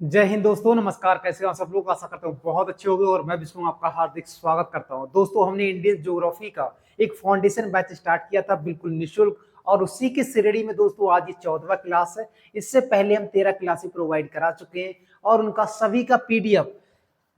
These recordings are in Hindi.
जय हिंद दोस्तों, नमस्कार। कैसे हो आप सब लोग? आशा करता हूँ बहुत अच्छे होंगे और मैं विष्णु आपका हार्दिक स्वागत करता हूँ। दोस्तों, हमने इंडियन ज्योग्राफी का एक फाउंडेशन बैच स्टार्ट किया था बिल्कुल निःशुल्क, और उसी की श्रेणी में दोस्तों आज ये 14वां क्लास है। इससे पहले हम 13 क्लासेस प्रोवाइड करा चुके हैं और उनका सभी का पीडीएफ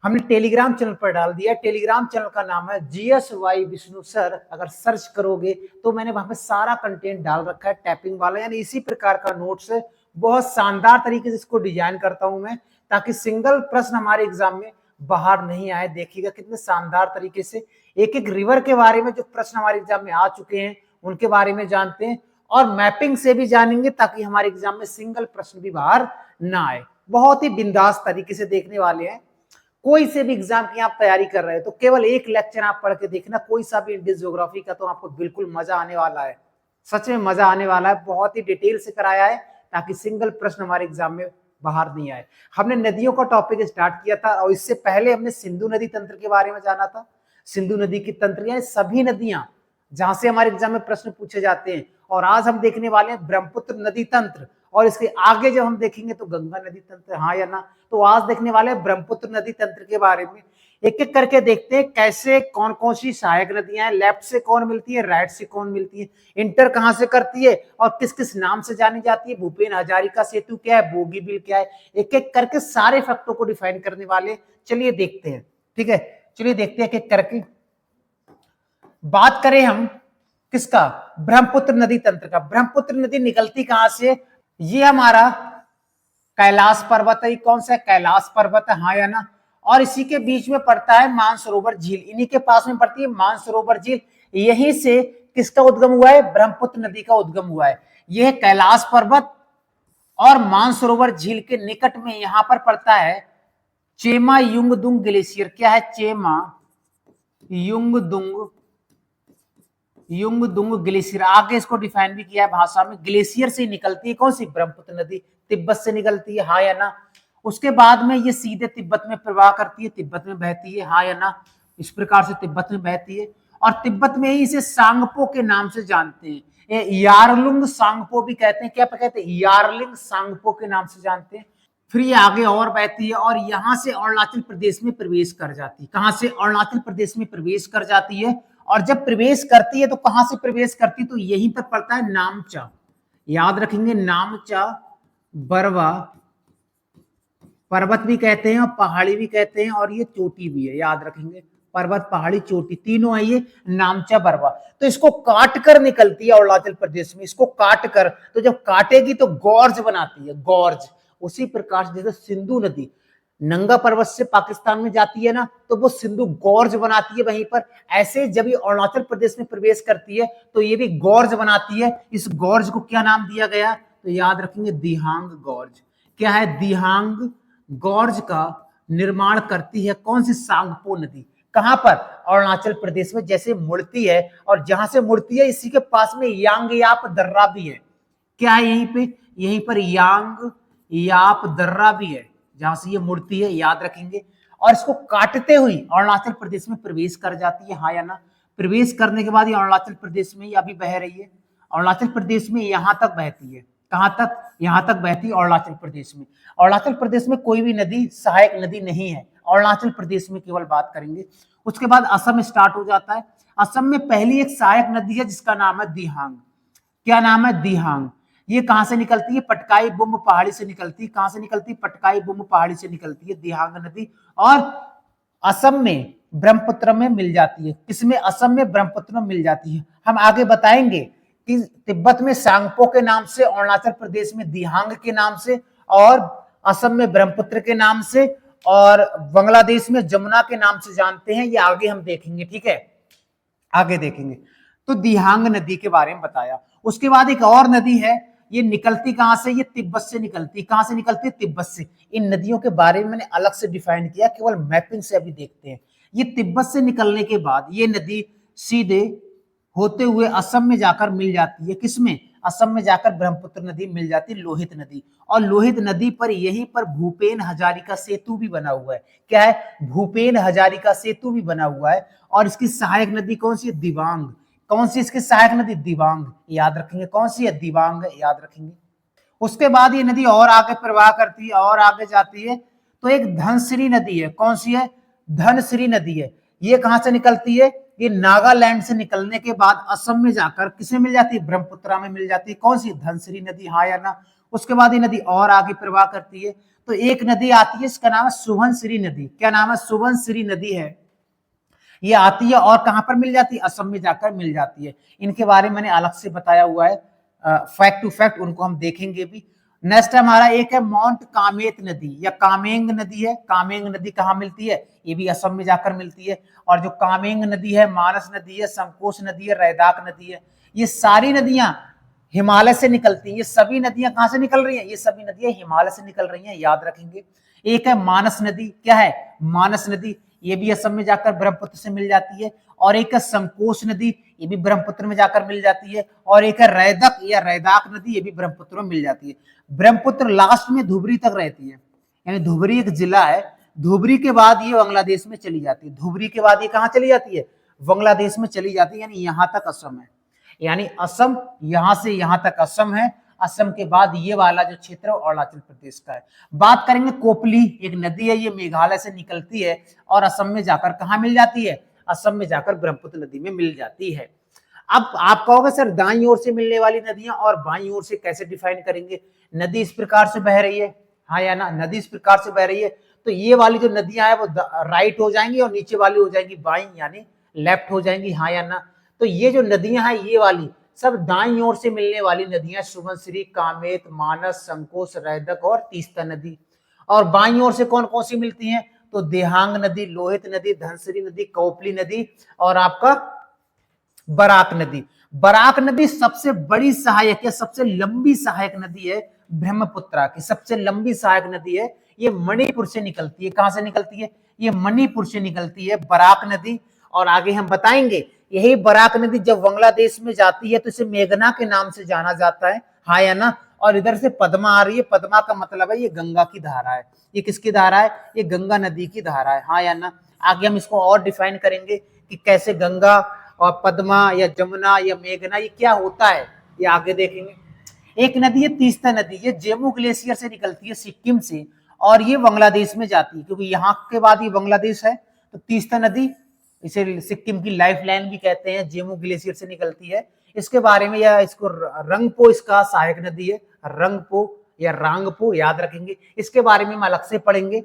हमने टेलीग्राम चैनल पर डाल दिया। टेलीग्राम चैनल का नाम है GSY विष्णु सर। अगर सर्च करोगे तो मैंने वहां पे सारा कंटेंट डाल रखा है, टैपिंग वाला, यानी इसी प्रकार का नोट्स है। बहुत शानदार तरीके से इसको डिजाइन करता हूं मैं, ताकि सिंगल प्रश्न हमारे एग्जाम में बाहर नहीं आए। देखिएगा कितने शानदार तरीके से एक एक रिवर के बारे में जो प्रश्न हमारे एग्जाम में आ चुके हैं उनके बारे में जानते हैं, और मैपिंग से भी जानेंगे, ताकि हमारे एग्जाम में सिंगल प्रश्न भी बाहर ना आए। बहुत ही बिंदास तरीके से देखने वाले हैं। कोई से भी एग्जाम की आप तैयारी कर रहे हो तो केवल एक लेक्चर आप पढ़ के देखना, कोई सा भी इंडियन ज्योग्राफी का, तो आपको बिल्कुल मजा आने वाला है। सच में मजा आने वाला है। बहुत ही डिटेल से कराया है ताकि सिंगल प्रश्न हमारे एग्जाम में बाहर नहीं आए। हमने नदियों का टॉपिक स्टार्ट किया था और इससे पहले हमने सिंधु नदी तंत्र के बारे में जाना था। सिंधु नदी की तंत्र यानी सभी नदियां जहां से हमारे एग्जाम में प्रश्न पूछे जाते हैं। और आज हम देखने वाले हैं ब्रह्मपुत्र नदी तंत्र, और इसके आगे जब हम देखेंगे तो गंगा नदी तंत्र, हाँ या ना। तो आज देखने वाले हैं ब्रह्मपुत्र नदी तंत्र के बारे में। एक एक करके देखते हैं कैसे कौन कौन सी सहायक नदियां हैं, लेफ्ट से कौन मिलती है, राइट से कौन मिलती है, इंटर कहां से करती है और किस किस नाम से जानी जाती है, भूपेन हजारिका सेतु क्या है, बोगीबिल क्या है। एक एक करके सारे फैक्टों को डिफाइन करने वाले। चलिए देखते हैं, ठीक है। चलिए देखते हैं एक एक करके। बात करें हम किसका, ब्रह्मपुत्र नदी तंत्र का। ब्रह्मपुत्र नदी निकलती कहां से? ये हमारा कैलाश पर्वत है। कौन सा है? कैलाश पर्वत है, हाँ या ना। और इसी के बीच में पड़ता है मानसरोवर झील, इन्हीं के पास में पड़ती है मानसरोवर झील। यहीं से किसका उद्गम हुआ है? ब्रह्मपुत्र नदी का उद्गम हुआ है। यह कैलाश पर्वत और मानसरोवर झील के निकट में यहां पर पड़ता है चेमा युंगदुंग ग्लेशियर। क्या है? चेमा युंगदुंग ग्लेशियर। आगे इसको डिफाइन भी किया है भाषा में। ग्लेशियर से निकलती है कौन सी? ब्रह्मपुत्र नदी। तिब्बत से निकलती है, हाँ या ना। उसके बाद में ये सीधे तिब्बत में प्रवाह करती है, तिब्बत में बहती है, हाँ या ना। इस प्रकार से तिब्बत में बहती है, और तिब्बत में ही इसे सांगपो के नाम से जानते हैं। यारलुंग सांगपो भी कहते हैं। क्या कहते हैं? यारलिंग सांगपो के नाम से जानते हैं। फिर ये आगे और बहती है और यहां से अरुणाचल प्रदेश में प्रवेश कर जाती है। कहां से? अरुणाचल प्रदेश में प्रवेश कर जाती है। और जब प्रवेश करती है तो कहां से प्रवेश करती है? तो यहीं पर पड़ता है नामचा। याद रखेंगे, नामचा बरवा पर्वत भी कहते हैं और पहाड़ी भी कहते हैं, और ये चोटी भी है। याद रखेंगे, पर्वत, पहाड़ी, चोटी तीनों है ये नामचा बरवा। तो इसको काट कर निकलती है अरुणाचल प्रदेश में। इसको काट कर, तो जब काटेगी तो गॉर्ज बनाती है, गॉर्ज। उसी प्रकार से जैसे सिंधु नदी नंगा पर्वत से पाकिस्तान में जाती है ना, तो वो सिंधु गॉर्ज बनाती है वहीं पर। ऐसे जब ये अरुणाचल प्रदेश में प्रवेश करती है तो ये भी गॉर्ज बनाती है। इस गॉर्ज को क्या नाम दिया गया? तो याद रखेंगे, दिहांग गॉर्ज। क्या है? दिहांग गॉर्ज का निर्माण करती है कौन सी? सांगपो नदी। कहां पर? अरुणाचल प्रदेश में। जैसे मुड़ती है और जहां से मुड़ती है इसी के पास में यांगयाप दर्रा भी है। क्या है यहीं पे? यहीं पर यांगयाप दर्रा भी है जहां से ये मुड़ती है। याद रखेंगे, और इसको काटते हुए अरुणाचल प्रदेश में प्रवेश कर जाती है, हाँ या ना। प्रवेश करने के बाद ये अरुणाचल प्रदेश में अभी बह रही है। अरुणाचल प्रदेश में यहां तक बहती है। कहां तक? यहां तक बहती है अरुणाचल प्रदेश में। अरुणाचल प्रदेश में कोई भी नदी सहायक नदी नहीं है, अरुणाचल प्रदेश में केवल बात करेंगे। उसके बाद असम स्टार्ट हो जाता है। असम में पहली एक सहायक नदी है जिसका नाम है दिहांग। क्या नाम है? दिहांग। ये कहां से निकलती है? पटकाई बुम पहाड़ी से निकलती है। कहां से निकलती है? पटकाई बुम पहाड़ी से निकलती है दिहांग नदी, और असम में ब्रह्मपुत्र में मिल जाती है। किसमें? असम में ब्रह्मपुत्र में मिल जाती है। हम आगे बताएंगे कि तिब्बत में सांगपो के नाम से, अरुणाचल प्रदेश में दिहांग के नाम से, और असम में ब्रह्मपुत्र के नाम से, और बांग्लादेश में जमुना के नाम से जानते हैं। ये आगे हम देखेंगे, ठीक है, आगे देखेंगे। तो दिहांग नदी के बारे में बताया। उसके बाद एक और नदी है, ये निकलती कहां से? ये तिब्बत से निकलती। कहां से निकलती है? तिब्बत से। इन नदियों के बारे में मैंने अलग से डिफाइन किया, केवल मैपिंग से अभी देखते हैं। ये तिब्बत से निकलने के बाद ये नदी सीधे होते हुए असम में जाकर मिल जाती है। किसमें? असम में जाकर ब्रह्मपुत्र नदी मिल जाती है, लोहित नदी। और लोहित नदी पर यहीं पर भूपेन हजारिका सेतु भी बना हुआ है। क्या है? भूपेन हजारिका सेतु भी बना हुआ है। और इसकी सहायक नदी कौन सी है? दिबांग। कौन सी इसकी सहायक नदी? दिबांग। याद रखेंगे, कौन सी है? दिबांग, याद रखेंगे। उसके बाद ये नदी और आगे प्रवाह करती है और आगे जाती है, तो एक धनसिरी नदी है। कौन सी है? धनसिरी नदी है। ये कहां से निकलती है? ये नागालैंड से निकलने के बाद असम में जाकर किसे मिल जाती है? ब्रह्मपुत्रा में मिल जाती है। कौन सी? धनसिरी नदी, हाँ या ना? उसके बाद ये नदी और आगे प्रवाह करती है, तो एक नदी आती है, इसका नाम है सुबनसिरी नदी। क्या नाम है? सुबनसिरी नदी है। ये आती है और कहां पर मिल जाती है? असम में जाकर मिल जाती है। इनके बारे में मैंने अलग से बताया हुआ है, फैक्ट टू फैक्ट, उनको हम देखेंगे भी। नेक्स्ट हमारा एक है माउंट कामेत नदी या कामेंग नदी है। कामेंग नदी कहां मिलती है? ये भी असम में जाकर मिलती है। और जो कामेंग नदी है, मानस नदी है, संकोच नदी है, रैदाक नदी है, ये सारी नदियां हिमालय से निकलती हैं। ये सभी नदियां कहां से निकल रही हैं? ये सभी नदियां हिमालय से निकल रही हैं, याद रखेंगे। एक है मानस नदी। क्या है? मानस नदी, ये भी असम में जाकर ब्रह्मपुत्र से मिल जाती है। और एक है संकोच नदी, ये भी ब्रह्मपुत्र में जाकर मिल जाती है। और एक है रैदक या रैदाक नदी, ये भी ब्रह्मपुत्र में मिल जाती है। ब्रह्मपुत्र लास्ट में धुबरी तक रहती है, यानी धुबरी एक जिला है। धुबरी के बाद ये बांग्लादेश में चली जाती है। धुबरी के बाद ये कहां चली जाती है? बांग्लादेश में चली जाती है, यानी यहां तक असम है। यानी असम, यहां से यहां तक असम है। असम के बाद ये वाला जो क्षेत्र है अरुणाचल प्रदेश का है। बात करेंगे कोपली, एक नदी है, ये मेघालय से निकलती है और असम में जाकर कहां मिल जाती है? असम में जाकर ब्रह्मपुत्र नदी में मिल जाती है। अब आप कहोगे सर दाईं ओर से मिलने वाली नदियां और बाईं ओर से कैसे डिफाइन करेंगे? नदी इस प्रकार से बह रही है, हाँ या ना? नदी इस प्रकार से बह रही है, तो ये वाली जो नदियां है वो राइट हो जाएंगी और नीचे वाली हो जाएंगी बाईं, यानी लेफ्ट हो जाएंगी, हाँ या ना? तो ये जो नदियां हैं ये वाली सब दाईं ओर से मिलने वाली नदियां, सुबनसिरी, कामेत, मानस, संकोच, रैदक और तीस्ता नदी। और बाईं ओर से कौन कौन सी मिलती हैं? तो देहांग नदी, लोहित नदी, धनसिरी नदी, कोपली नदी और आपका बराक नदी। बराक नदी सबसे बड़ी सहायक है, सबसे लंबी सहायक नदी है ब्रह्मपुत्रा की, सबसे लंबी सहायक नदी है। ये मणिपुर से निकलती है। कहां से निकलती है? ये मणिपुर से निकलती है बराक नदी। और आगे हम बताएंगे, यही बराक नदी जब बांग्लादेश में जाती है तो इसे मेघना के नाम से जाना जाता है, हाँ या ना? और इधर से पद्मा आ रही है, पद्मा का मतलब है ये गंगा की धारा है। ये किसकी धारा है? ये गंगा नदी की धारा है, हाँ या ना? आगे हम इसको और डिफाइन करेंगे कि कैसे गंगा और पद्मा या जमुना या मेघना ये क्या होता है, ये आगे देखेंगे। एक नदी है तीस्ता नदी, ये जेमू ग्लेशियर से निकलती है सिक्किम से और ये बांग्लादेश में जाती है, क्योंकि यहाँ के बाद ये बांग्लादेश है। तो तीस्ता नदी, इसे सिक्किम की लाइफ लाइन भी कहते हैं, जेमू ग्लेशियर से निकलती है। इसके बारे में, या इसको रंगपो इसका सहायक नदी है, रंगपो या रांगपो, याद रखेंगे। इसके बारे में हम अलग से पढ़ेंगे।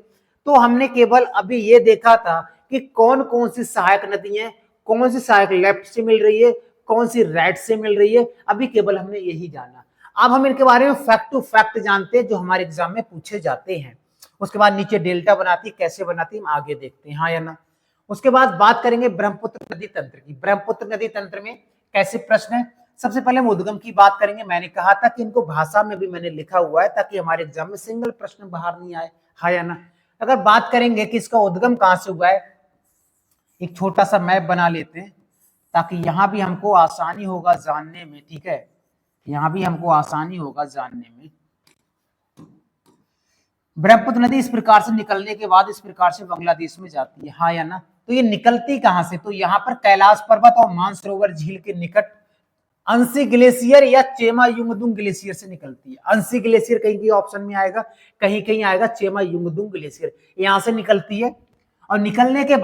तो हमने केवल अभी ये देखा था कि कौन कौन सी सहायक नदी है, कौन सी सहायक लेफ्ट से मिल रही है, कौन सी राइट से मिल रही है, अभी केवल हमने यही जाना। अब हम इनके बारे में फैक्ट टू फैक्ट जानते हैं जो हमारे एग्जाम में पूछे जाते हैं। उसके बाद नीचे डेल्टा बनाती, कैसे बनाती हम आगे देखते हैं, हाँ या ना? उसके बाद बात करेंगे ब्रह्मपुत्र नदी तंत्र की। ब्रह्मपुत्र नदी तंत्र में कैसे प्रश्न है? सबसे पहले हम उद्गम की बात करेंगे। मैंने कहा था कि इनको भाषा में भी मैंने लिखा हुआ है ताकि हमारे एग्जाम में सिंगल प्रश्न बाहर नहीं आए, हाँ या ना? अगर बात करेंगे कि इसका उद्गम कहां से हुआ है, एक छोटा सा मैप बना लेते हैं ताकि यहां भी हमको आसानी होगा जानने में, ठीक है? यहां भी हमको आसानी होगा जानने में। ब्रह्मपुत्र नदी इस प्रकार से निकलने के बाद इस प्रकार से बांग्लादेश में जाती है, हाँ या ना? तो ये निकलती कहां से? तो यहाँ पर कैलाश पर्वत और मानसरोवर झील के निकट अंशी ग्लेशियर या चेमा युंगदुंग ग्लेशियर से निकलती है। अंशी ग्लेशियर कहीं कहीं ऑप्शन में आएगा, कहीं कहीं आएगा चेमा युंगदुंग ग्लेशियर, यहां से निकलती है। और निकलने के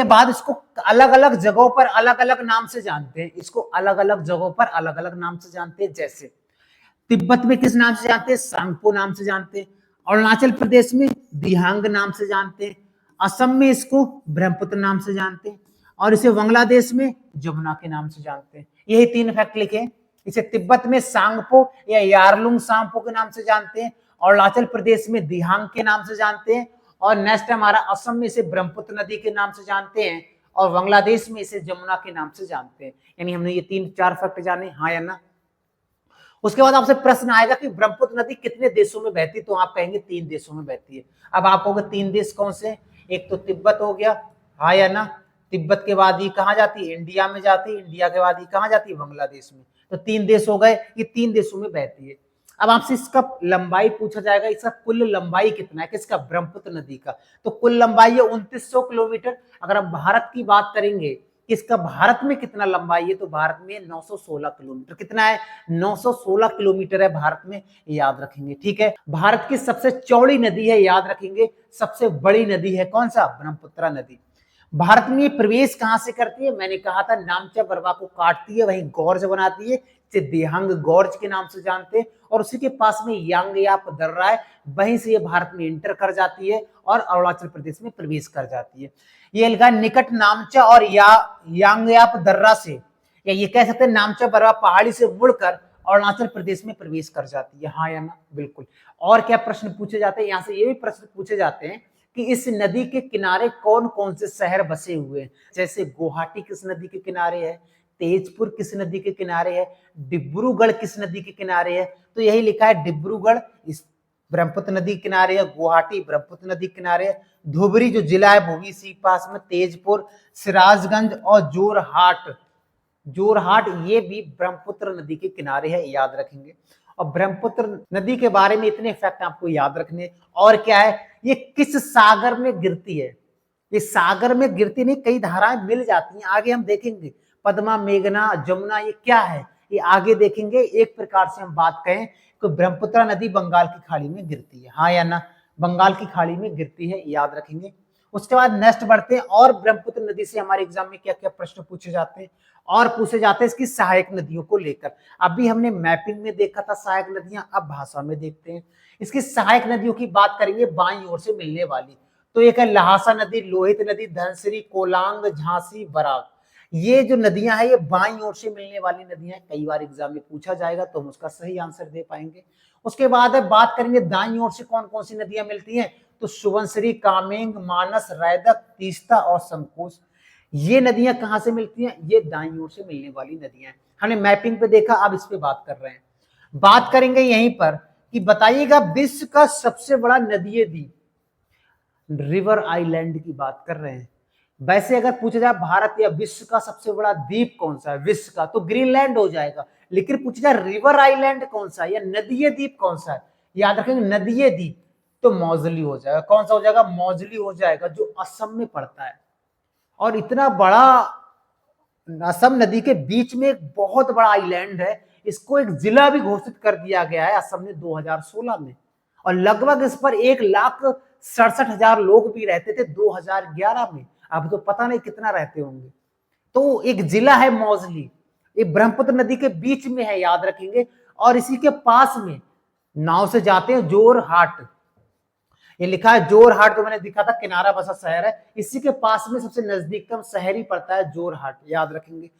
बाद इसको अलग अलग जगहों पर अलग अलग नाम से जानते हैं, इसको अलग अलग जगहों पर अलग अलग नाम से जानते हैं। जैसे तिब्बत में किस नाम से जानते हैं? सांगपो नाम से जानते हैं। अरुणाचल प्रदेश में दिहांग नाम से जानते हैं। असम में इसको ब्रह्मपुत्र नाम से जानते हैं और इसे बांग्लादेश में जमुना के नाम से जानते हैं। यही 3 फैक्ट लिखे। इसे तिब्बत में सांगपो या यारलुंग सांगपो के नाम से जानते हैं, अरुणाचल प्रदेश में दिहांग के नाम से जानते हैं, और नेक्स्ट हमारा असम में इसे ब्रह्मपुत्र नदी के नाम से जानते हैं, और बांग्लादेश में इसे जमुना के नाम से जानते हैं। यानी हमने ये 3-4 फैक्ट जाने, हाँ या ना? उसके बाद आपसे प्रश्न आएगा कि ब्रह्मपुत्र नदी कितने देशों में बहती है? तो आप कहेंगे 3 देशों में बहती है। अब आप कहोगे 3 देश कौन से? एक तो तिब्बत हो गया, हाँ या ना? तिब्बत के बाद ये कहां जाती है? इंडिया में जाती है। इंडिया के बाद ये कहां जाती है? बांग्लादेश में। तो 3 देश हो गए, ये 3 देशों में बहती है। अब आपसे इसका लंबाई पूछा जाएगा, इसका कुल लंबाई कितना है? किसका? ब्रह्मपुत्र नदी का। तो कुल लंबाई है 2900 किलोमीटर। अगर हम भारत की बात करेंगे इसका भारत में कितना लंबा है, ये तो भारत में 916 किलोमीटर, कितना है 916 किलोमीटर है भारत में, याद रखेंगे। ठीक है, भारत की सबसे चौड़ी नदी है, याद रखेंगे, सबसे बड़ी नदी है कौन सा, ब्रह्मपुत्र नदी। भारत में ये प्रवेश कहां से करती है, मैंने कहा था नामचा बरवा को काटती है, वहीं गौर्ज बनाती है, इसे देहांग गौर्ज के नाम से जानते हैं, और उसी के पास में यांगयाप दर्रा है, वहीं से ये भारत में इंटर कर जाती है और अरुणाचल प्रदेश में प्रवेश कर जाती है। ये लगा निकट नामचा और यांगयाप दर्रा से, या ये कह सकते हैं नामचा बरवा पहाड़ी से मुड़कर अरुणाचल प्रदेश में प्रवेश कर जाती है, हाँ या ना, बिल्कुल। और क्या प्रश्न पूछे जाते हैं, यहाँ से ये भी प्रश्न पूछे जाते हैं कि इस नदी के किनारे कौन कौन से शहर बसे हुए हैं, जैसे गुवाहाटी किस नदी के किनारे है, तेजपुर किस नदी के किनारे है, डिब्रूगढ़ किस नदी के किनारे है, तो यही लिखा है डिब्रूगढ़ इस ब्रह्मपुत्र नदी के किनारे है, गुवाहाटी ब्रह्मपुत्र नदी के किनारे है, धुबरी जो जिला है भूवी सी पास में, तेजपुर, सिराजगंज और जोरहाट ये भी ब्रह्मपुत्र नदी के किनारे है, याद रखेंगे। और ब्रह्मपुत्र नदी के बारे में इतने फैक्ट आपको याद रखने, और क्या है, ये किस सागर में गिरती है, ये सागर में गिरती नहीं, कई धाराएं मिल जाती हैं, आगे हम देखेंगे, पद्मा, मेघना, जमुना, ये क्या है, ये आगे देखेंगे। एक प्रकार से हम बात कहें तो ब्रह्मपुत्र नदी बंगाल की खाड़ी में गिरती है, हाँ या ना, बंगाल की खाड़ी में गिरती है, याद रखेंगे। उसके बाद नेक्स्ट बढ़ते हैं, और ब्रह्मपुत्र नदी से हमारे एग्जाम में क्या क्या प्रश्न पूछे जाते हैं, और पूछे जाते हैं इसकी सहायक नदियों को लेकर। अभी हमने मैपिंग में देखा था सहायक नदियां, अब भाषा में देखते हैं। इसकी सहायक नदियों की बात करेंगे बाईं ओर से मिलने वाली, तो एक है लहासा नदी, लोहित नदी, धनसिरी, कोलांग, झांसी, बराग, ये जो नदियां हैं ये बाईं ओर से मिलने वाली नदियां, कई बार एग्जाम में पूछा जाएगा तो हम उसका सही आंसर दे पाएंगे। उसके बाद है बात करेंगे दाईं ओर से कौन कौन सी नदियां मिलती हैं, तो सुबनसिरी, कामेंग, मानस, रैदक, तीस्ता और संकोच, ये नदियां कहां से मिलती हैं, ये दाईं ओर से मिलने वाली नदियां हैं। हमने मैपिंग पे देखा, अब इस पे बात कर रहे हैं। बात करेंगे यहीं पर कि बताइएगा विश्व का सबसे बड़ा नदीय द्वीप, रिवर आइलैंड की बात कर रहे हैं। वैसे अगर पूछा जाए भारत या विश्व का सबसे बड़ा द्वीप कौन सा है, विश्व का तो ग्रीनलैंड हो जाएगा, लेकिन पूछा जाए रिवर आइलैंड कौन सा है या नदीय द्वीप कौन सा है, याद रखेंगे नदीय द्वीप तो मौजली हो जाएगा, कौन सा हो जाएगा, मौजली हो जाएगा, जो असम में पड़ता है। और इतना बड़ा असम नदी के बीच में एक बहुत बड़ा आइलैंड है, इसको एक जिला भी घोषित कर दिया गया है असम ने 2016 में, और लगभग इस पर 1,67,000 लोग भी रहते थे 2011 में, अब तो पता नहीं कितना रहते होंगे। तो एक जिला है मौजली, ये ब्रह्मपुत्र नदी के बीच में है, याद रखेंगे। और इसी के पास में नाव से जाते हैं जोरहाट, ये लिखा है जोरहाट, तो मैंने दिखा था किनारा बसा शहर है, इसी के पास में सबसे नजदीकतम शहर ही पड़ता है जोरहाट, याद रखेंगे।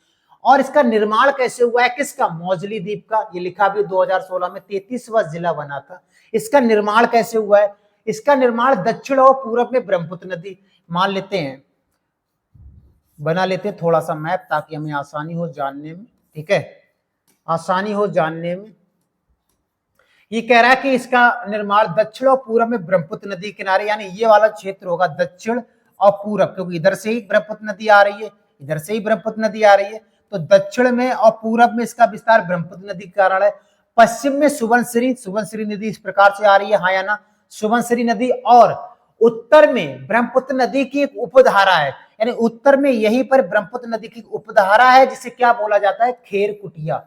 और इसका निर्माण कैसे हुआ है, किसका, मौजली द्वीप का, ये लिखा भी 2016 में 33वां जिला बना था। इसका निर्माण कैसे हुआ है, इसका निर्माण दक्षिण और पूरब में ब्रह्मपुत्र नदी, मान लेते हैं, बना लेते हैं थोड़ा सा मैप ताकि हमें आसानी हो जानने में, ठीक है, आसानी हो जानने में। ये कह रहा है कि इसका निर्माण दक्षिण और पूरब में ब्रह्मपुत्र नदी किनारे, यानी ये वाला क्षेत्र होगा दक्षिण और पूरब, क्योंकि इधर से ही ब्रह्मपुत्र नदी आ रही है, इधर से ही ब्रह्मपुत्र नदी आ रही है, तो दक्षिण में और पूरब में इसका विस्तार ब्रह्मपुत्र नदी के कारण है। पश्चिम में सुबनसिरी नदी इस प्रकार से आ रही है, हाँ या ना, सुबनसिरी नदी, और उत्तर में ब्रह्मपुत्र नदी की एक उपधारा है, यानी उत्तर में यहीं पर ब्रह्मपुत्र नदी की उपधारा है, जिसे क्या बोला जाता है, खेरकुटिया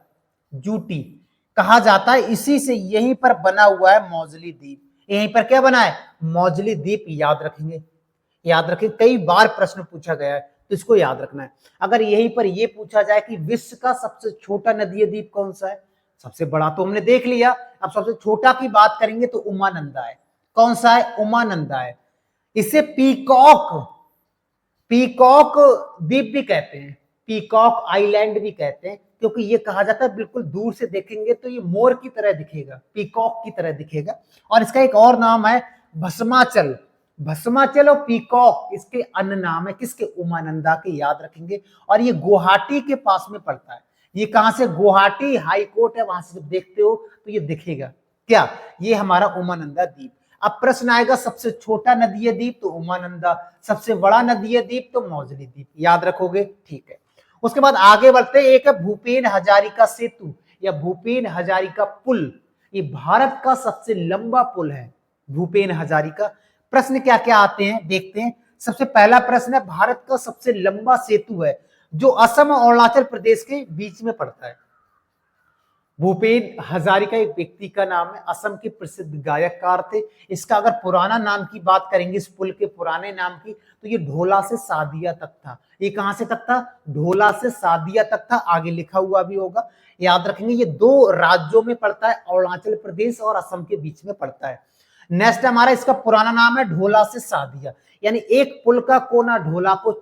जूटी कहा जाता है, इसी से यहीं पर बना हुआ है मौजली द्वीप, यहीं पर क्या बना है, मौजली द्वीप, याद रखेंगे, याद रखें, कई बार प्रश्न पूछा गया है तो इसको याद रखना है। अगर यहीं पर यह पूछा जाए कि विश्व का सबसे छोटा नदीय द्वीप कौन सा है, सबसे बड़ा तो हमने देख लिया, अब सबसे छोटा की बात करेंगे तो उमानंदा है, कौन सा है, उमानंदा है। इसे पीकॉक द्वीप भी कहते हैं, पीकॉक आइलैंड भी कहते हैं, क्योंकि ये कहा जाता है बिल्कुल दूर से देखेंगे तो ये मोर की तरह दिखेगा, पीकॉक की तरह दिखेगा। और इसका एक और नाम है भस्माचल, भस्माचल और पीकॉक इसके अन्य नाम है, किसके, उमानंदा के, याद रखेंगे। और ये गुवाहाटी के पास में पड़ता है, ये कहां से, गुवाहाटी हाई कोर्ट है, वहां से जब देखते हो तो ये दिखेगा क्या, ये हमारा उमानंदा द्वीप। अब प्रश्न आएगा सबसे छोटा नदीय द्वीप तो उमानंदा, सबसे बड़ा नदीय द्वीप तो मौजली द्वीप, याद रखोगे, ठीक है। उसके बाद आगे बढ़ते, एक है भूपेन हजारिका सेतु या भूपेन हजारिका पुल, ये भारत का सबसे लंबा पुल है भूपेन हजारिका। प्रश्न क्या क्या आते हैं देखते हैं। सबसे पहला प्रश्न है, भारत का सबसे लंबा सेतु है, जो असम और अरुणाचल प्रदेश के बीच में पड़ता है। भूपेन हजारिका एक व्यक्ति का नाम है, असम के प्रसिद्ध गायककार थे। इसका अगर पुराना नाम की बात करेंगे, इस पुल के पुराने नाम की, तो ये ढोला से सादिया तक था। ये कहां से तक था? ढोला से सादिया तक था। आगे लिखा हुआ भी होगा, याद रखेंगे। ये दो राज्यों में पड़ता है, अरुणाचल प्रदेश और असम के बीच में पड़ता है। नेक्स्ट हमारा इसका पुराना नाम है ढोला से सादिया, यानी एक पुल का कोना ढोला को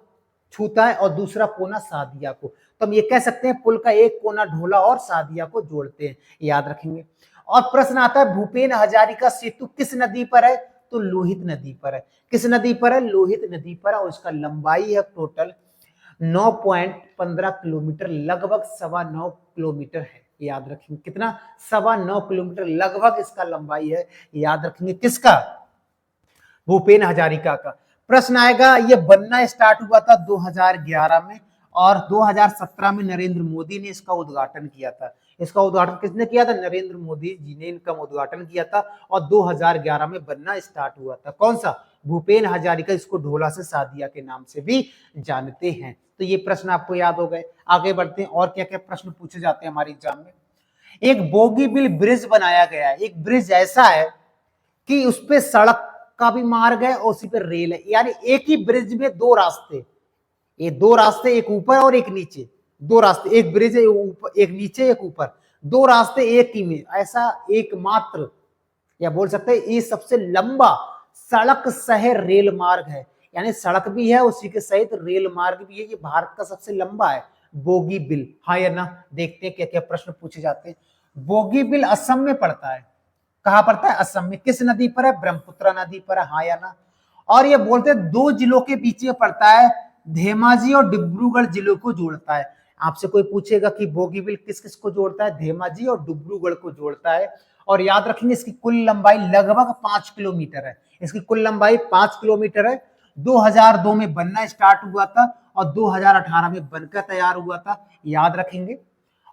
छूता है और दूसरा कोना सादिया को, तो हम ये कह सकते हैं पुल का एक कोना ढोला और सादिया को जोड़ते हैं, याद रखेंगे। और प्रश्न आता है भूपेन हजारिका सेतु किस नदी पर है? तो लोहित नदी पर है। किस नदी पर है? लोहित नदी पर है। और इसका लंबाई है टोटल 9.15 किलोमीटर, लगभग 9.25 किलोमीटर है, याद रखेंगे। कितना? 9.25 किलोमीटर लगभग इसका लंबाई है, याद रखेंगे। किसका? भूपेन हजारिका का। प्रश्न आएगा, ये बनना स्टार्ट हुआ था 2011 में और 2017 में नरेंद्र मोदी ने इसका उद्घाटन किया था। इसका उद्घाटन किसने किया था? नरेंद्र मोदी जी ने इनका उद्घाटन किया था और 2011 में बनना स्टार्ट हुआ था। कौन सा? भूपेन हजारिका। इसको ढोला से सादिया के नाम से भी जानते हैं। तो ये प्रश्न आपको याद हो गए। आगे बढ़ते हैं, और क्या क्या प्रश्न पूछे जाते हैं हमारे एग्जाम में। एक बोगीबिल ब्रिज बनाया गया है। एक ब्रिज ऐसा है कि उस पे सड़क का भी मार्ग है और उसी पे रेल है, यानी एक ही ब्रिज में दो रास्ते, ये दो रास्ते, एक ऊपर और एक नीचे, दो रास्ते, एक ब्रिज है, एक नीचे एक ऊपर, दो रास्ते एक ही में, ऐसा एकमात्र, या बोल सकते हैं ये सबसे लंबा सड़क सह रेल मार्ग है। यानी सड़क भी है उसी के सहित रेल मार्ग भी है। ये भारत का सबसे लंबा है बोगीबिल। हाँ या ना? देखते हैं क्या क्या प्रश्न पूछे जाते हैं। बोगीबिल असम में पड़ता है। कहां पड़ता है? असम में। किस नदी पर है? ब्रह्मपुत्र नदी पर है। हाँ या ना? और ये बोलते हैं दो जिलों के बीच में पड़ता है, धेमाजी और डिब्रूगढ़ जिलों को जोड़ता है। आपसे कोई पूछेगा कि बोगीबिल किस किस को जोड़ता है? धेमाजी और डिब्रूगढ़ को जोड़ता है। और याद रखेंगे इसकी कुल लंबाई लगभग 5 किलोमीटर है। इसकी कुल लंबाई 5 किलोमीटर है। 2002 में बनना स्टार्ट हुआ था और 2018 में बनकर तैयार हुआ था, याद रखेंगे।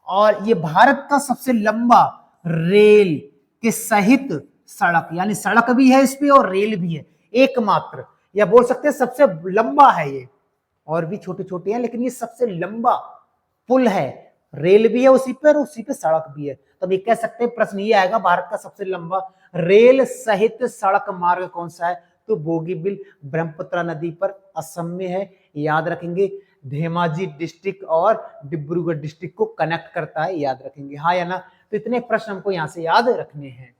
और ये भारत का सबसे लंबा रेल के सहित सड़क, यानी सड़क भी है इस पे और रेल भी है, एकमात्र, या बोल सकते हैं सबसे लंबा है ये। और भी छोटे छोटे हैं लेकिन ये सबसे लंबा पुल है, रेल भी है उसी पर, उसी पे सड़क भी है। तो ये कह सकते हैं प्रश्न ये आएगा भारत का सबसे लंबा रेल सहित सड़क मार्ग कौन सा है? तो बोगीबिल ब्रह्मपुत्र नदी पर असम में है, याद रखेंगे। धेमाजी डिस्ट्रिक्ट और डिब्रूगढ़ डिस्ट्रिक्ट को कनेक्ट करता है, याद रखेंगे। हाँ या ना? तो इतने प्रश्न हमको यहां से याद रखने हैं।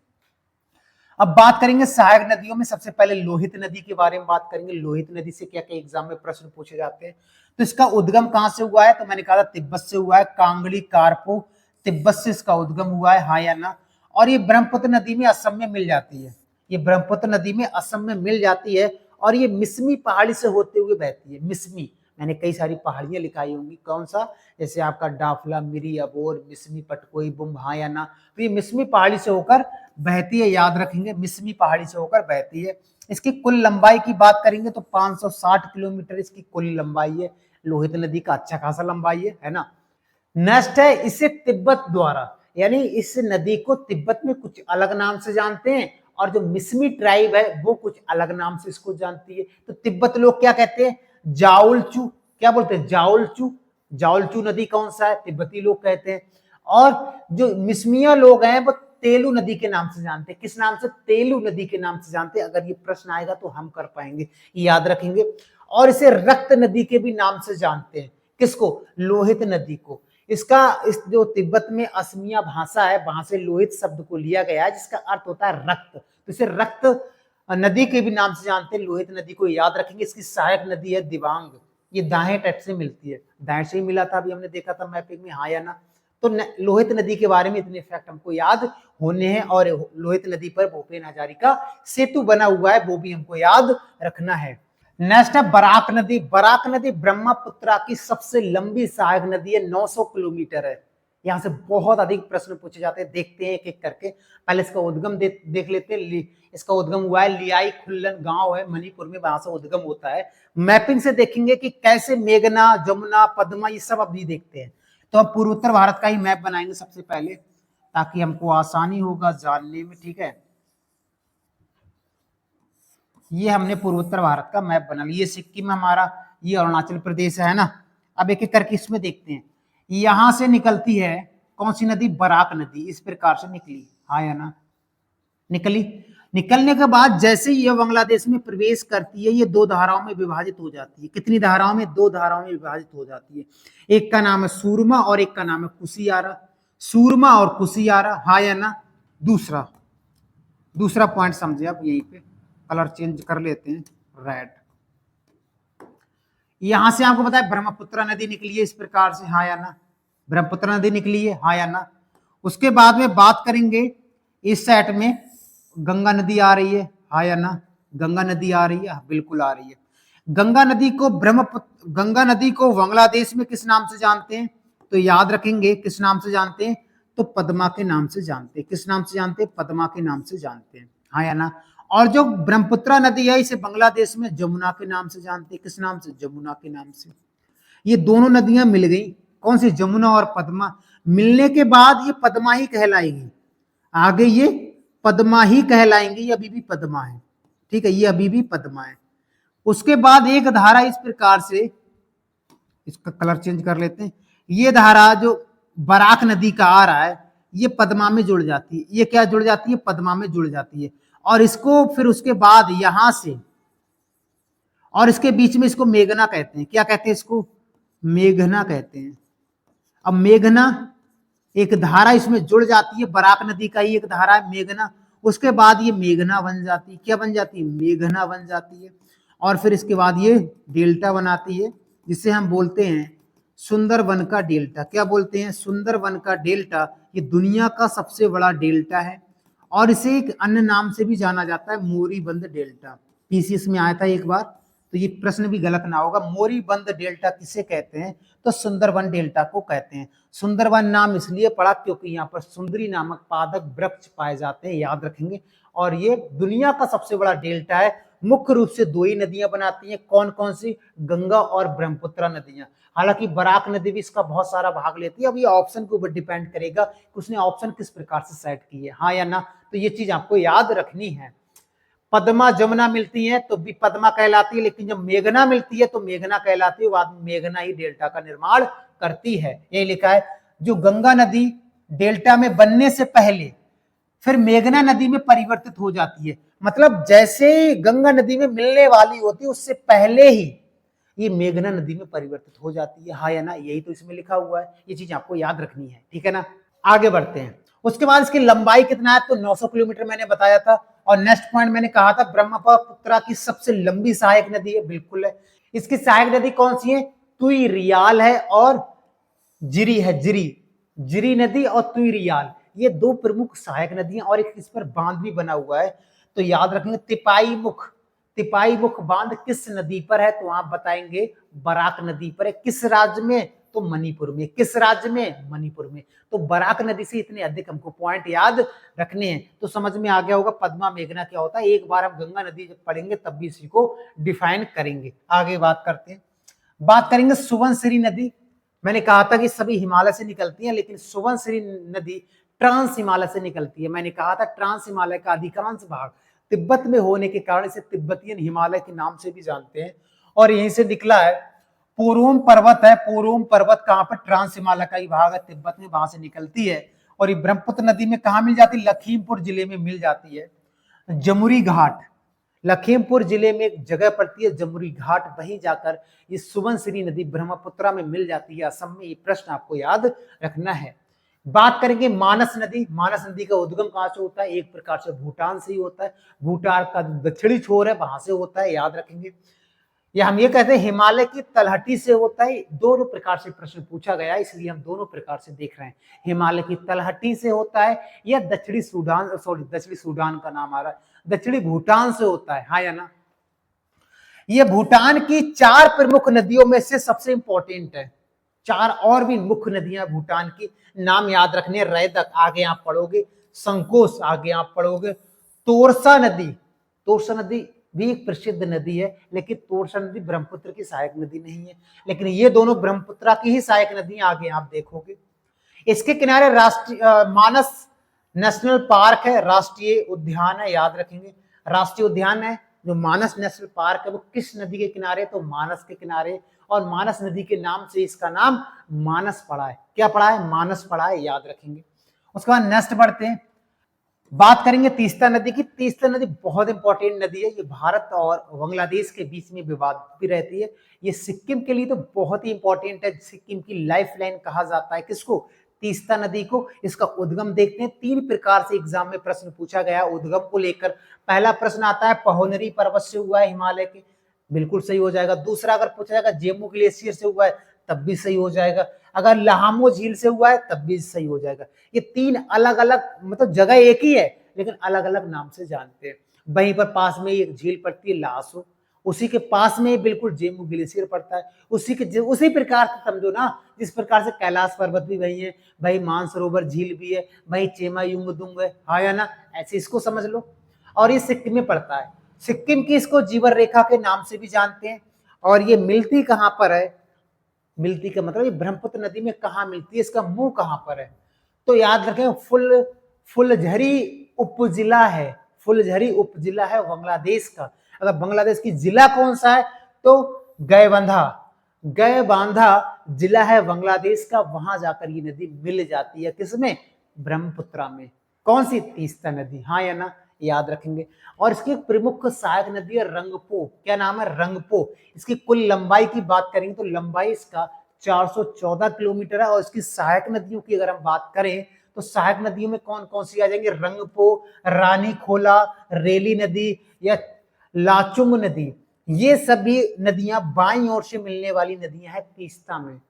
अब बात करेंगे सहायक नदियों में। सबसे पहले लोहित नदी के बारे में बात करेंगे। लोहित नदी से क्या क्या एग्जाम में प्रश्न पूछे जाते हैं। तो इसका उद्गम कहां से हुआ है? तो मैंने कहा था तिब्बत से हुआ है। कांगड़ी कारपो तिब्बत से इसका उद्गम हुआ है। हाँ या ना? और ये ब्रह्मपुत्र नदी में असम में मिल जाती है। ये ब्रह्मपुत्र नदी में असम में मिल जाती है और ये मिसमी पहाड़ी से होते हुए बहती है। मिसमी, मैंने कई सारी पहाड़ियां लिखाई होंगी, कौन सा? जैसे आपका डाफला, मिरी, अबोर, मिसमी, पटकोई, बुम। हाँ या ना? तो ये मिसमी पहाड़ी से होकर बहती है, याद रखेंगे। मिसमी पहाड़ी से होकर बहती है। इसकी कुल लंबाई की बात करेंगे तो 560 किलोमीटर इसकी कुल लंबाई है। लोहित नदी का अच्छा खासा लंबाई है ना? नेक्स्ट है, इसे तिब्बत द्वारा, यानी इस नदी को तिब्बत में कुछ अलग नाम से जानते हैं और जो मिसमी ट्राइब है वो कुछ अलग नाम से इसको जानती है। तो तिब्बत लोग क्या कहते हैं? जाउलचू। क्या बोलते हैं? जाउलचू। जाउलचू नदी कौन सा है? तिब्बती लोग कहते हैं। और जो मिसमिया लोग हैं वो तेलू नदी के नाम से जानते हैं। किस नाम से? तेलू नदी के नाम से जानते हैं। अगर ये प्रश्न आएगा तो हम कर पाएंगे, याद रखेंगे। और इसे रक्त नदी के भी नाम से जानते हैं। किसको? लोहित नदी को। इसका इस जो तिब्बत में असमिया भाषा है, वहां से लोहित शब्द को लिया गया है जिसका अर्थ होता है रक्त। तो इसे रक्त नदी के भी नाम से जानते हैं। लोहित नदी को याद रखेंगे। इसकी सहायक नदी है दिबांग। ये दाएं तट से मिलती है, दाएं से ही मिला था, अभी हमने देखा था मैपिंग में। हाँ या ना? तो लोहित नदी के बारे में इतने फैक्ट हमको याद होने हैं। और लोहित नदी पर भूपेन हजारिका सेतु बना हुआ है, वो भी हमको याद रखना है। नेक्स्ट है बराक नदी। बराक नदी ब्रह्मपुत्र की सबसे लंबी सहायक नदी है, 900 किलोमीटर है। यहां से बहुत अधिक प्रश्न पूछे जाते हैं, देखते हैं एक एक करके। पहले इसका उद्गम देख लेते हैं। इसका उद्गम हुआ है लियाई खुल्लन गांव है मणिपुर में, वहां से उद्गम होता है। मैपिंग से देखेंगे कि कैसे मेघना, जमुना, पद्मा, ये सब अभी देखते हैं। तो हम पूर्वोत्तर भारत का ही मैप बनाएंगे सबसे पहले, ताकि हमको आसानी होगा जानने में। ठीक है, ये हमने पूर्वोत्तर भारत का मैप बना लिया। ये सिक्किम हमारा, ये अरुणाचल प्रदेश है ना, अब एक एक करके इसमें देखते हैं। यहां से निकलती है कौन सी नदी? बराक नदी। इस प्रकार से निकली, हाँ या ना? निकली। निकलने के बाद जैसे ही ये बांग्लादेश में प्रवेश करती है, ये दो धाराओं में विभाजित हो जाती है। कितनी धाराओं में? दो धाराओं में विभाजित हो जाती है। एक का नाम है सूरमा और एक का नाम है कुशियारा। सूरमा और कुशियारा, हाँ या ना? दूसरा पॉइंट समझे आप, यहीं पे कलर चेंज कर लेते हैं, रेड। यहां से आपको पता है ब्रह्मपुत्र नदी निकली है इस प्रकार से, हाँ या ना? ब्रह्मपुत्र नदी निकली है, हाँ या ना? उसके बाद में बात करेंगे इस साइड में गंगा नदी आ रही है, हाँ या ना? गंगा नदी आ रही है, बिल्कुल आ रही है। गंगा नदी को बांग्लादेश में किस नाम से जानते हैं? तो याद रखेंगे, किस नाम से जानते हैं? तो पद्मा के नाम से जानते हैं। किस नाम से जानते हैं? पद्मा के नाम से जानते हैं, हाँ या ना? और जो ब्रह्मपुत्र नदी है इसे बांग्लादेश में जमुना के नाम से जानते हैं। किस नाम से? जमुना के नाम से। ये दोनों नदियां मिल गई, कौन सी? जमुना और पद्मा। मिलने के बाद ये पद्मा ही कहलाएगी, आगे ये पद्मा ही कहलाएंगी। ये अभी भी पद्मा है, ठीक है, ये अभी भी पद्मा है। उसके बाद एक धारा इस प्रकार से, इसका कलर चेंज कर लेते हैं, ये धारा जो बराक नदी का आ रहा है ये पद्मा में जुड़ जाती है। ये क्या जुड़ जाती है? पद्मा में जुड़ जाती है। और इसको फिर उसके बाद यहां से और इसके बीच में इसको मेघना कहते हैं। क्या कहते हैं इसको? मेघना कहते हैं। अब मेघना एक धारा इसमें जुड़ जाती है, बराक नदी का ही एक धारा है मेघना। उसके बाद ये मेघना बन जाती है। क्या बन जाती है? मेघना बन जाती है। और फिर इसके बाद ये डेल्टा बनाती है, जिसे हम बोलते हैं सुंदरबन का डेल्टा। क्या बोलते हैं? सुंदरबन का डेल्टा। ये दुनिया का सबसे बड़ा डेल्टा है और इसे एक अन्य नाम से भी जाना जाता है, मोरीबंद डेल्टा। पीसीएस में आया था एक बार, तो ये प्रश्न भी गलत ना होगा। मोरीबंद डेल्टा किसे कहते हैं? तो सुंदरबन डेल्टा को कहते हैं। सुंदरबन नाम इसलिए पड़ा क्योंकि यहाँ पर सुंदरी नामक पादप वृक्ष पाए जाते हैं, याद रखेंगे। और ये दुनिया का सबसे बड़ा डेल्टा है। मुख्य रूप से दो ही नदियां बनाती हैं, कौन कौन सी? गंगा और ब्रह्मपुत्र नदियां। हालांकि बराक नदी भी इसका बहुत सारा भाग लेती है। अब ये ऑप्शन के ऊपर डिपेंड करेगा कि उसने ऑप्शन किस प्रकार से सेट की है, हाँ या ना? तो ये चीज आपको याद रखनी है। पद्मा जमुना मिलती है तो भी पद्मा कहलाती है, लेकिन जब मेघना मिलती है तो मेघना कहलाती है। बाद में मेघना ही डेल्टा का निर्माण करती है। यही लिखा है, जो गंगा नदी डेल्टा में बनने से पहले फिर मेघना नदी में परिवर्तित हो जाती है। मतलब जैसे गंगा नदी में मिलने वाली होती है उससे पहले ही ये मेघना नदी में परिवर्तित हो जाती है, हाँ या ना? यही तो इसमें लिखा हुआ है, ये चीज आपको याद रखनी है, ठीक है ना? आगे बढ़ते हैं। उसके बाद इसकी लंबाई कितना है? तो 900 किलोमीटर मैंने बताया था। और नेक्स्ट पॉइंट मैंने कहा था ब्रह्मपुत्र की सबसे लंबी सहायक नदी है, बिल्कुल है। इसकी सहायक नदी कौन सी है? तुई रियाल है और जिरी है। जिरी नदी और तुई रियाल, ये दो प्रमुख सहायक नदियां, और एक इस पर बांध भी बना हुआ है। तो याद रखेंगे तिपाई मुख बांध किस नदी पर है? तो आप बताएंगे बराक नदी पर है। किस राज्य में? तो मणिपुर में। किस राज्य में? मणिपुर में। तो बराक नदी से इतने अधिक हमको पॉइंट याद रखने हैं। तो समझ में आ गया होगा पद्मा मेघना क्या होता है। एक बार हम गंगा नदी जब पढ़ेंगे तब भी इसी को डिफाइन करेंगे। आगे बात करते हैं, बात करेंगे सुबनसिरी नदी। मैंने कहा था कि सभी हिमालय से निकलती हैं, लेकिन सुबनसिरी नदी ट्रांस हिमालय से निकलती है। मैंने कहा था ट्रांस हिमालय का अधिकांश भाग तिब्बत में होने के कारण इसे तिब्बतियन हिमालय के नाम से भी जानते हैं। और यहीं से निकला है पोरोम पर्वत है। पोरोम पर्वत कहां पर? ट्रांस हिमालय का ही भाग है, तिब्बत में, वहां से निकलती है। और ये ब्रह्मपुत्र नदी में कहां मिल जाती है? लखीमपुर जिले में मिल जाती है। जमुरी घाट, लखीमपुर जिले में एक जगह पड़ती है जमुरी घाट, वहीं जाकर ये सुबनसिरी नदी ब्रह्मपुत्र में मिल जाती है, असम में। ये प्रश्न आपको याद रखना है। बात करेंगे मानस नदी। मानस नदी का उद्गम कहां से होता है? एक प्रकार से भूटान से ही होता है। भूटान का दक्षिणी छोर है वहां से होता है, याद रखेंगे। या हम ये कहते हैं हिमालय की तलहटी से होता है। दोनों प्रकार से प्रश्न पूछा गया, इसलिए हम दोनों प्रकार से देख रहे हैं। हिमालय की तलहटी से होता है या दक्षिणी सूडान का नाम आ रहा है, दक्षिणी भूटान से होता है, हाँ या ना? ये भूटान की 4 प्रमुख नदियों में से सबसे इंपॉर्टेंट है। 4 और भी मुख्य नदियां भूटान की, नाम याद रखने। रैदक आगे आप पढ़ोगे, संकोश आगे आप पढ़ोगे, तोरसा नदी भी एक प्रसिद्ध नदी है, लेकिन तोरसा नदी ब्रह्मपुत्र की सहायक नदी नहीं है। लेकिन ये दोनों ब्रह्मपुत्र की ही सहायक नदियां आगे आप देखोगे। इसके किनारे राष्ट्रीय मानस नेशनल पार्क है, राष्ट्रीय उद्यान है, याद रखेंगे। राष्ट्रीय उद्यान है जो मानस नेशनल पार्क है वो किस नदी के किनारे? तो मानस के किनारे। और मानस नदी के नाम से इसका नाम मानस पड़ा है। क्या पड़ा है? मानस पड़ा है, याद रखेंगे। उसके बाद नेक्स्ट बढ़ते हैं, बात करेंगे तीस्ता नदी की। तीस्ता नदी बहुत इंपॉर्टेंट नदी है, ये भारत और बांग्लादेश के बीच में विवादित भी रहती है। ये सिक्किम के लिए तो बहुत ही इंपॉर्टेंट है, सिक्किम की लाइफलाइन कहा जाता है किसको? तीस्ता नदी को। इसका उद्गम देखते हैं, 3 प्रकार से एग्जाम में प्रश्न पूछा गया उद्गम को लेकर। पहला प्रश्न आता है पहोनरी पर्वत से हुआ है हिमालय के, बिल्कुल सही हो जाएगा। दूसरा अगर पूछा जाएगा जेमू ग्लेशियर से हुआ है, तब भी सही हो जाएगा। अगर लहामो झील से हुआ है तब भी सही हो जाएगा। ये 3 अलग अलग, मतलब जगह एक ही है लेकिन अलग अलग नाम से जानते हैं। वहीं पर पास में एक झील पड़ती है लासो, उसी के पास में बिल्कुल जेमू ग्लेशियर पड़ता है। उसी प्रकार से समझो ना, जिस प्रकार से कैलाश पर्वत भी वही है, वही मानसरोवर झील भी है, वही चेमा युंगदुंग है, हाँ या ना, ऐसे इसको समझ लो। और ये सिक्किम में पड़ता है। सिक्किम की इसको जीवन रेखा के नाम से भी जानते हैं। और ये मिलती कहां पर है? मिलती का मतलब ये ब्रह्मपुत्र नदी में कहां मिलती है, इसका मुंह कहां पर है? तो याद रखें, फुलझरी उपजिला है, फुलझरी उपजिला है बांग्लादेश का। अगर बांग्लादेश की जिला कौन सा है तो गायबांधा, गायबांधा जिला है बांग्लादेश का। वहां जाकर ये नदी मिल जाती है किसमें? ब्रह्मपुत्र में। कौन सी? तीस्ता नदी, हाँ या ना, याद रखेंगे। और इसकी एक प्रमुख सहायक नदी है रंगपो। क्या नाम है? रंगपो। इसकी कुल लंबाई की बात करेंगे तो लंबाई इसका 414 किलोमीटर है। और इसकी सहायक नदियों की अगर हम बात करें तो सहायक नदियों में कौन कौन सी आ जाएंगे? रंगपो, रानी खोला, रेली नदी या लाचुंग नदी। ये सभी नदियां बाईं ओर से मिलने वाली नदियां हैं तीस्ता में।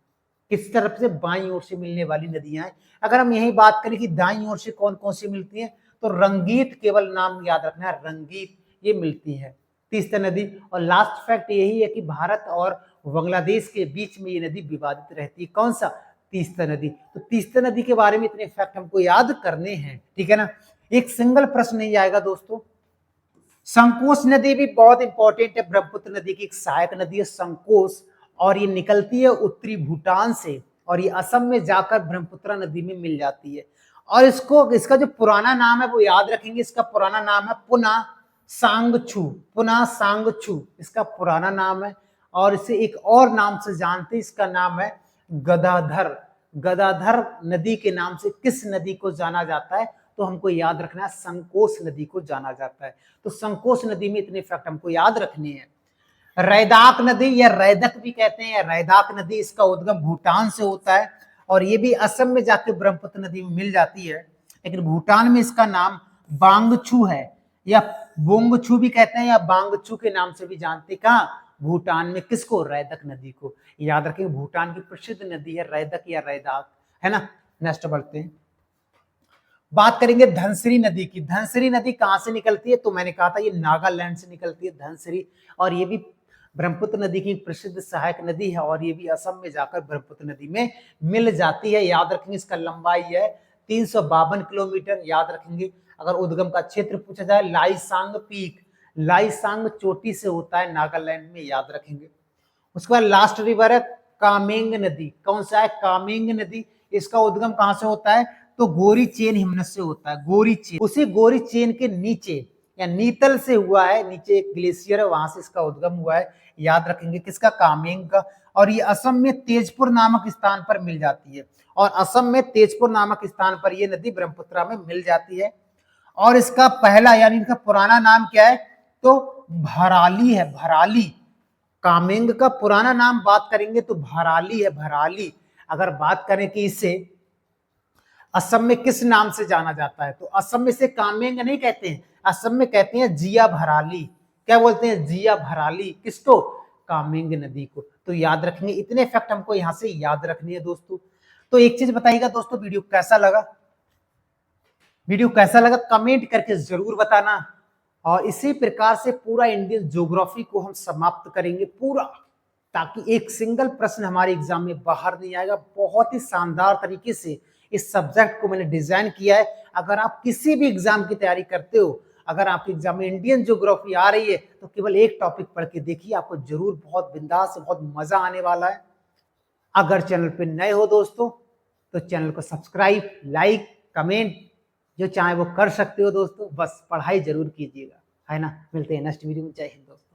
किस तरफ से? बाईं ओर से मिलने वाली नदियां हैं। अगर हम यही बात करें कि दाईं ओर से कौन कौन सी मिलती हैं तो रंगीत, केवल नाम याद रखना है, रंगीत ये मिलती है तीस्ता नदी। और लास्ट फैक्ट यही है कि भारत और बांग्लादेश के बीच में ये नदी विवादित रहती है। कौन सा? तीस्ता नदी। तो तीस्ता नदी के बारे में इतने फैक्ट हमको याद करने हैं, ठीक है ना। एक सिंगल प्रश्न नहीं आएगा दोस्तों। संकोच नदी भी बहुत इंपॉर्टेंट है, ब्रह्मपुत्र नदी की एक सहायक नदी है संकोच। और ये निकलती है उत्तरी भूटान से और ये असम में जाकर ब्रह्मपुत्र नदी में मिल जाती है। और इसका जो पुराना नाम है वो याद रखेंगे, इसका पुराना नाम है पुना सांगछू। पुना सांगछू इसका पुराना नाम है। और इसे एक और नाम से जानते हैं, इसका नाम है गदाधर। गदाधर नदी के नाम से किस नदी को जाना जाता है? तो हमको याद रखना है संकोच नदी को जाना जाता है। तो संकोच नदी में इतने फैक्ट हमको याद रखने हैं। रैदाक नदी या रैदक भी कहते हैं, रैदाक नदी, इसका उद्गम भूटान से होता है और ये भी असम में जाके ब्रह्मपुत्र नदी में मिल जाती है। लेकिन भूटान में इसका नाम बांगछू है या बोंगछू भी कहते हैं या बांगछू के नाम से भी जानते हैं। कहाँ? भूटान में। किसको? रैदक नदी को। याद रखेंगे, भूटान की प्रसिद्ध नदी है रैदक या रैदाक, है ना। नेक्स्ट बढ़ते हैं, बात करेंगे धनसिरी नदी की। धनसिरी नदी कहां से निकलती है? तो मैंने कहा था ये नागालैंड से निकलती है धनसिरी। और ये भी ब्रह्मपुत्र नदी की प्रसिद्ध सहायक नदी है और ये भी असम में जाकर ब्रह्मपुत्र नदी में मिल जाती है। याद रखेंगे, इसका लंबाई है 352 किलोमीटर। याद रखेंगे, अगर उद्गम का क्षेत्र पूछा जाए लाईसांग पीक, लाईसांग चोटी से होता है नागालैंड में, याद रखेंगे। उसके बाद लास्ट रिवर है कामेंग नदी। कौन सा है? कामेंग नदी। इसका उद्गम कहां से होता है? तो गोरी चेन हिमनद से होता है, गोरी चेन। उसी गोरी चेन के नीचे या नीतल से हुआ है, नीचे एक ग्लेशियर है, वहां से इसका उद्गम हुआ है। याद रखेंगे किसका? कामेंग का। और ये असम में तेजपुर नामक स्थान पर मिल जाती है। और असम में तेजपुर नामक स्थान पर ये नदी ब्रह्मपुत्र में मिल जाती है। और इसका पहला यानी इसका पुराना नाम क्या है? तो भराली है, भराली। कामेंग का पुराना नाम बात करेंगे तो भराली है, भराली। अगर बात करें कि इसे असम में किस नाम से जाना जाता है तो असम में से कामेंग नहीं कहते हैं, असम में कहते हैं जिया भराली। क्या बोलते हैं? जिया भराली। किसको? कामेंग नदी को। तो याद रखेंगे, इतने फैक्ट हमको यहां से याद रखनी है दोस्तों। तो एक चीज बताइएगा दोस्तों, वीडियो कैसा लगा? वीडियो कैसा लगा कमेंट करके जरूर बताना। और इसी प्रकार से पूरा इंडियन ज्योग्राफी को हम समाप्त करेंगे पूरा, ताकि एक सिंगल प्रश्न हमारे एग्जाम में बाहर नहीं आएगा। बहुत ही शानदार तरीके से इस सब्जेक्ट को मैंने डिजाइन किया है। अगर आप किसी भी एग्जाम की तैयारी करते हो, अगर आपके एग्जाम में इंडियन ज्योग्राफी आ रही है तो केवल एक टॉपिक पढ़ के देखिए, आपको जरूर बहुत बिंदास से बहुत मजा आने वाला है। अगर चैनल पे नए हो दोस्तों तो चैनल को सब्सक्राइब, लाइक, कमेंट जो चाहे वो कर सकते हो दोस्तों। बस पढ़ाई जरूर कीजिएगा, है ना। मिलते हैं नेक्स्ट वीडियो में। जय हिंद दोस्तों।